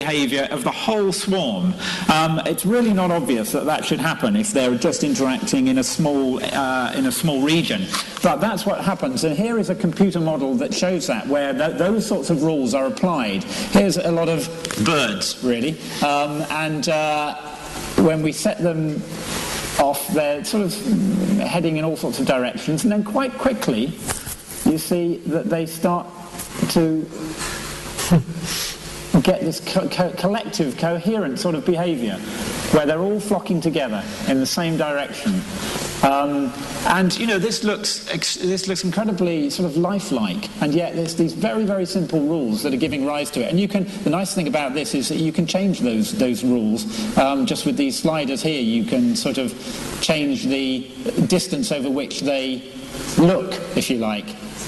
behaviour of the whole swarm. It's really not obvious that that should happen if they're just interacting in a small region. But that's what happens. And here is a computer model that shows that, where those sorts of rules are applied. Here's a lot of birds, really. When we set them off, they're sort of heading in all sorts of directions, and then quite quickly you see that they start to get this collective, coherent sort of behaviour, where they're all flocking together in the same direction. And you know, this looks incredibly sort of lifelike, and yet there's these very, very simple rules that are giving rise to it. And the nice thing about this is that you can change those rules just with these sliders here. You can sort of change the distance over which they look, if you like.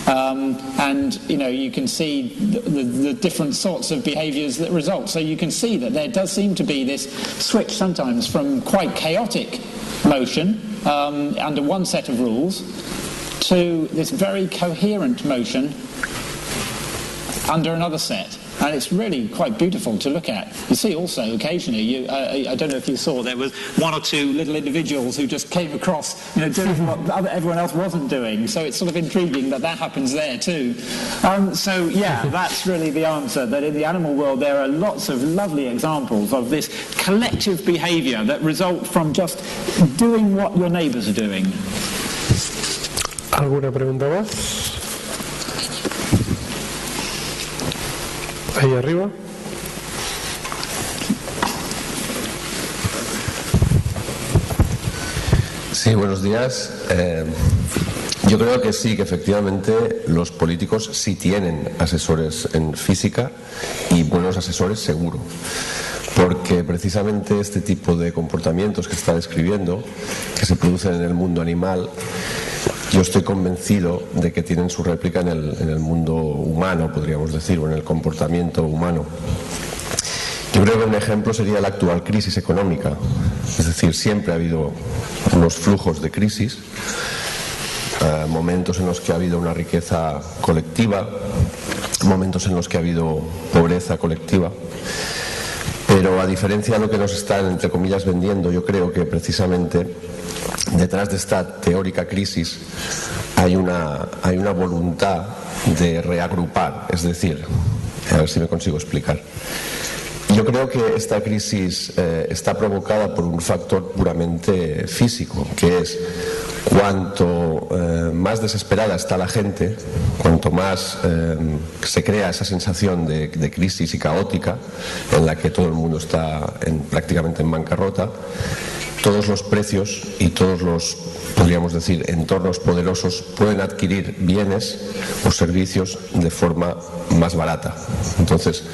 And you know, you can see the different sorts of behaviours that result. So you can see that there does seem to be this switch sometimes from quite chaotic motion under one set of rules to this very coherent motion under another set. And it's really quite beautiful to look at. You see also occasionally, I don't know if you saw, there was one or two little individuals who just came across, you know, doing what everyone else wasn't doing. So it's sort of intriguing that happens there too. So yeah, that's really the answer, that in the animal world there are lots of lovely examples of this collective behaviour that result from just doing what your neighbours are doing. ¿Alguna pregunta más? Ahí arriba. Sí, buenos días. Yo creo que sí, que efectivamente los políticos sí tienen asesores en física y buenos asesores seguro. Porque precisamente este tipo de comportamientos que está describiendo, que se producen en el mundo animal, yo estoy convencido de que tienen su réplica en el mundo humano, podríamos decir, o en el comportamiento humano. Yo creo que un ejemplo sería la actual crisis económica. Es decir, siempre ha habido unos flujos de crisis, momentos en los que ha habido una riqueza colectiva, momentos en los que ha habido pobreza colectiva. Pero a diferencia de lo que nos están, entre comillas, vendiendo, yo creo que precisamente detrás de esta teórica crisis hay una voluntad de reagrupar, es decir, a ver si me consigo explicar. Yo creo que esta crisis está provocada por un factor puramente físico, que es cuanto más desesperada está la gente, cuanto más se crea esa sensación de crisis y caótica, en la que todo el mundo está prácticamente en bancarrota, todos los precios y todos los, podríamos decir, entornos poderosos pueden adquirir bienes o servicios de forma más barata. Entonces,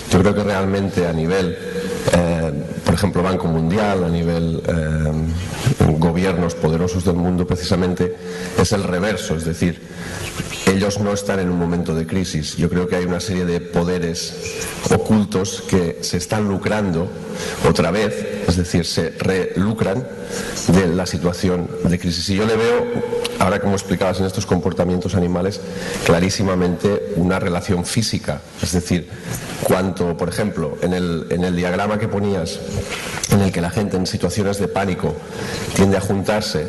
yo creo que realmente a nivel, por ejemplo, Banco Mundial, a nivel gobiernos poderosos del mundo, precisamente es el reverso, es decir, ellos no están en un momento de crisis. Yo creo que hay una serie de poderes ocultos que se están lucrando otra vez, es decir, se relucran de la situación de crisis. Y yo le veo, ahora como explicabas en estos comportamientos animales, clarísimamente una relación física. Es decir, cuanto, por ejemplo, en el diagrama que ponías, en el que la gente en situaciones de pánico tiende a juntarse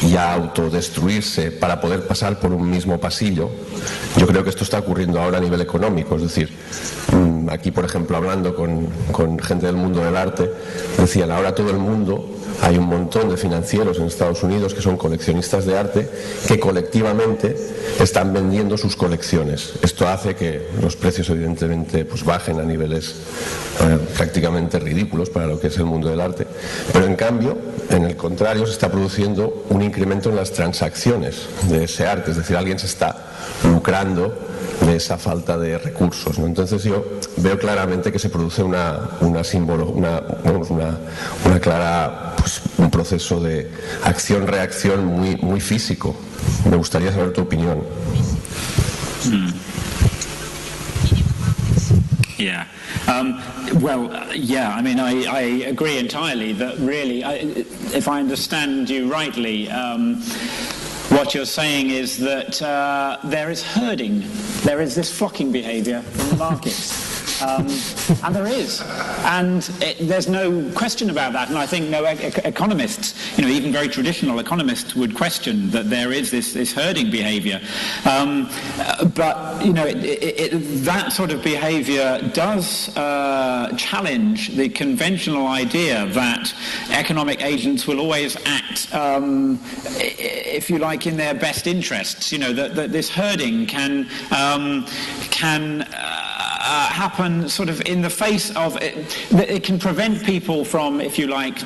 y a autodestruirse para poder pasar por un mismo pasillo, yo creo que esto está ocurriendo ahora a nivel económico. Es decir, aquí, por ejemplo, hablando con gente del mundo del arte, decían, ahora todo el mundo, hay un montón de financieros en Estados Unidos que son coleccionistas de arte que colectivamente están vendiendo sus colecciones. Esto hace que los precios evidentemente pues bajen a niveles prácticamente ridículos para lo que es el mundo del arte, pero en cambio, en el contrario, se está produciendo un incremento en las transacciones de ese arte, es decir, alguien se está lucrando de esa falta de recursos, ¿no? Entonces yo veo claramente que se produce una clara, pues, un proceso de acción-reacción muy físico. Me gustaría saber tu opinión. Yeah. I mean, I agree entirely that really, if I understand you rightly, what you're saying is that there is herding, there is this flocking behaviour in the markets. And there is. And there's no question about that. And I think no economists, even very traditional economists would question that there is this herding behavior. But, that sort of behavior does challenge the conventional idea that economic agents will always act, if you like, in their best interests. That this herding can happen sort of in the face of it. It can prevent people from, if you like,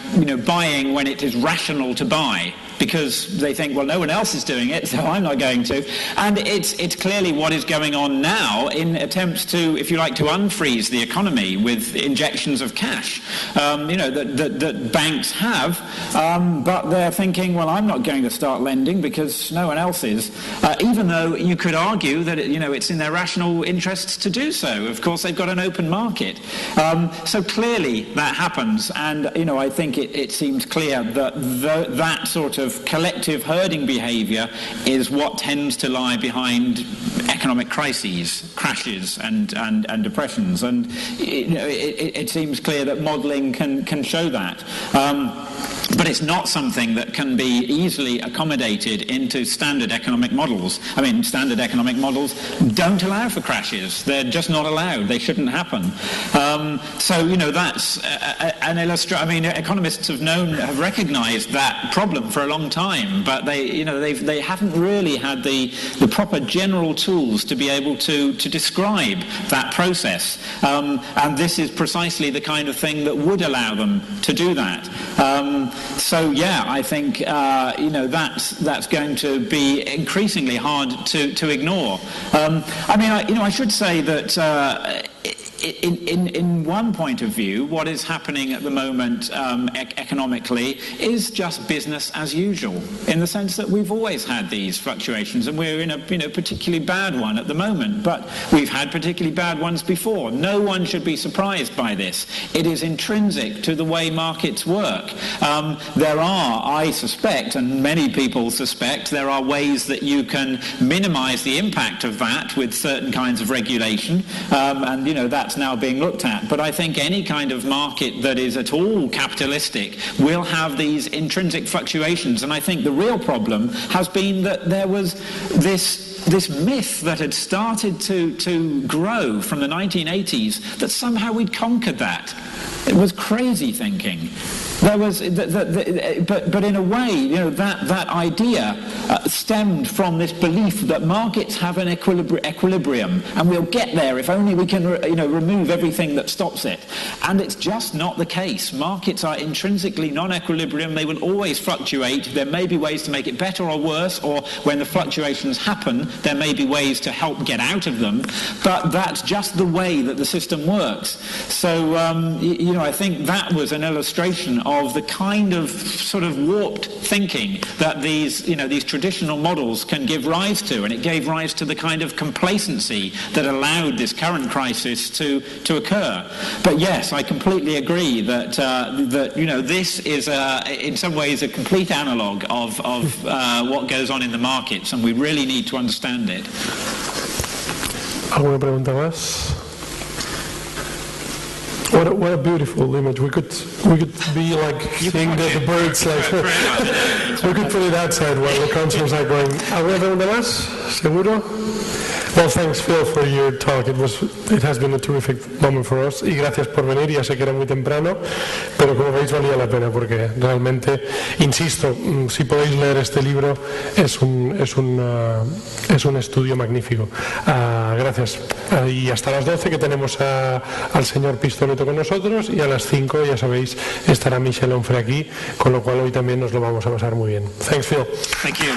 buying when it is rational to buy, because they think, well, no one else is doing it, so I'm not going to. And it's clearly what is going on now in attempts to, if you like, to unfreeze the economy with injections of cash, that banks have, but they're thinking, well, I'm not going to start lending because no one else is, even though you could argue that it's in their rational interests to do so. Of course, they've got an open market. So clearly that happens, and I think it seems clear that that sort of collective herding behavior is what tends to lie behind economic crises, crashes and depressions, and it seems clear that modelling can show that. But it's not something that can be easily accommodated into standard economic models. I mean, standard economic models don't allow for crashes. They're just not allowed. They shouldn't happen. So, that's an illustration. I mean, economists have recognised that problem for a long time, but they haven't really had the proper general tools to be able to describe that process. And this is precisely the kind of thing that would allow them to do that. So yeah, I think that's going to be increasingly hard to ignore. I should say that in one point of view, what is happening at the moment economically is just business as usual, in the sense that we've always had these fluctuations, and we're in a particularly bad one at the moment, but we've had particularly bad ones before. No one should be surprised by this. It is intrinsic to the way markets work. There are, I suspect, and many people suspect, there are ways that you can minimize the impact of that with certain kinds of regulation, and that's now being looked at. But I think any kind of market that is at all capitalistic will have these intrinsic fluctuations, and I think the real problem has been that there was this myth that had started to grow from the 1980s that somehow we'd conquered that. It was crazy thinking. There was, but in a way, that idea stemmed from this belief that markets have an equilibrium, and we'll get there if only we can, remove everything that stops it. And it's just not the case. Markets are intrinsically non-equilibrium. They will always fluctuate. There may be ways to make it better or worse, or when the fluctuations happen, there may be ways to help get out of them. But that's just the way that the system works. So, I think that was an illustration of the kind of sort of warped thinking that these traditional models can give rise to, and it gave rise to the kind of complacency that allowed this current crisis to occur. But yes, I completely agree that this is in some ways a complete analogue of what goes on in the markets, and we really need to understand it. ¿Alguna pregunta más? What a beautiful image. We could be like seeing the birds, like we could put it outside while the concerts are going. ¿Alguna pregunta más? ¿Seguro? Well, thanks, Phil, for your talk. It has been a terrific moment for us. Y gracias por venir. Ya sé que era muy temprano, pero como veis valía la pena, porque realmente, insisto, si podéis leer este libro, es un estudio magnífico. Gracias. Y hasta las 12 que tenemos al señor Pistoleto con nosotros, y a las 5, ya sabéis, estará Michel Onfray aquí, con lo cual hoy también nos lo vamos a pasar muy bien. Thanks, Phil. Thank you.